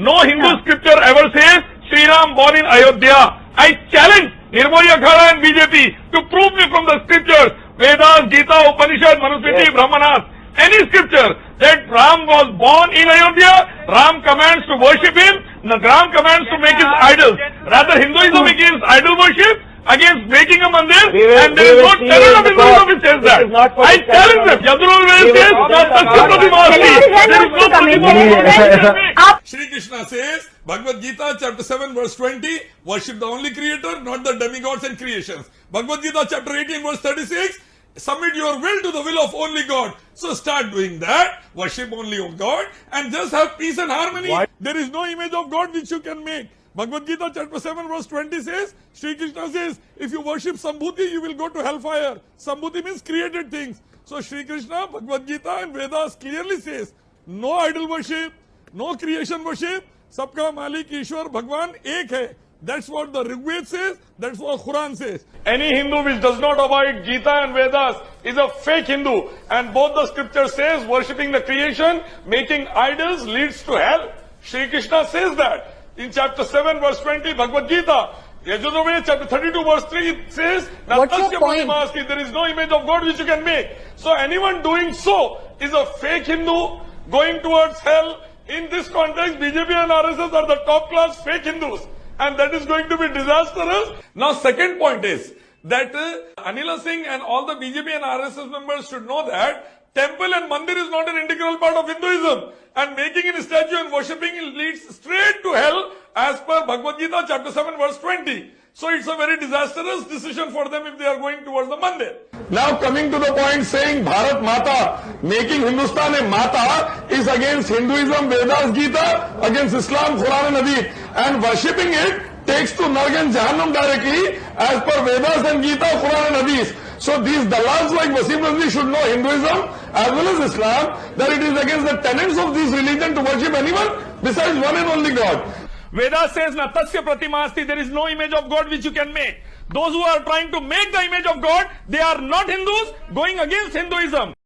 No Hindu scripture ever says Sri Ram born in Ayodhya. I challenge Nirmohi Akhada and BJP to prove me from the scriptures, Vedas, Gita, Upanishad, Manusmriti, Brahmanas, any scripture that Ram was born in Ayodhya. Ram commands to worship him. Ram commands to make his idols. Rather, Hinduism against idol worship, against making a mandir, and there is no terror of Hinduism which says that. I challenge them. Yadurvel says, there is no Pratimasti. Shri Krishna says, Bhagavad Gita chapter 7 verse 20, worship the only creator, not the demigods and creations. Bhagavad Gita chapter 18 verse 36, submit your will to the will of only God. So start doing that, worship only of God, and just have peace and harmony. Why? There is no image of God which you can make. Bhagavad Gita chapter 7 verse 20 says, Shri Krishna says, if you worship Sambhuti, you will go to hellfire. Sambhuti means created things. So Shri Krishna, Bhagavad Gita and Vedas clearly says, no idol worship, no creation worship, सबका मालिक ईश्वर भगवान एक है. That's what the Rigved says, that's what Quran says. Any Hindu which does not abide Gita and Vedas is a fake Hindu. And both the scriptures says worshipping the creation, making idols leads to hell. Shri Krishna says that. In chapter 7 verse 20 Bhagavad Gita. Yajurveda chapter 32 verse 3 it says, What's your point? there is no image of God which you can make. So anyone doing so is a fake Hindu going towards hell. In this context, BJP and RSS are the top class fake Hindus. And that is going to be disastrous. Now second point is that Anila Singh and all the BJP and RSS members should know that temple and mandir is not an integral part of Hinduism. And making a statue and worshipping it leads straight to hell as per Bhagavad Gita chapter 7 verse 20. So it's a very disastrous decision for them if they are going towards the mandir. Now coming to the point saying Bharat Mata, making Hindustan a Mata is against Hinduism, Vedas, Gita, against Islam, Quran and Hadith. And worshipping it takes to Narg and Jahannam directly as per Vedas and Gita, Quran and Hadith. So these dalals like Wasim Razvi should know Hinduism as well as Islam, that it is against the tenets of this religion to worship anyone besides one and only God. Veda says, na tasya pratimasti, there is no image of God which you can make. Those who are trying to make the image of God, they are not Hindus going against Hinduism.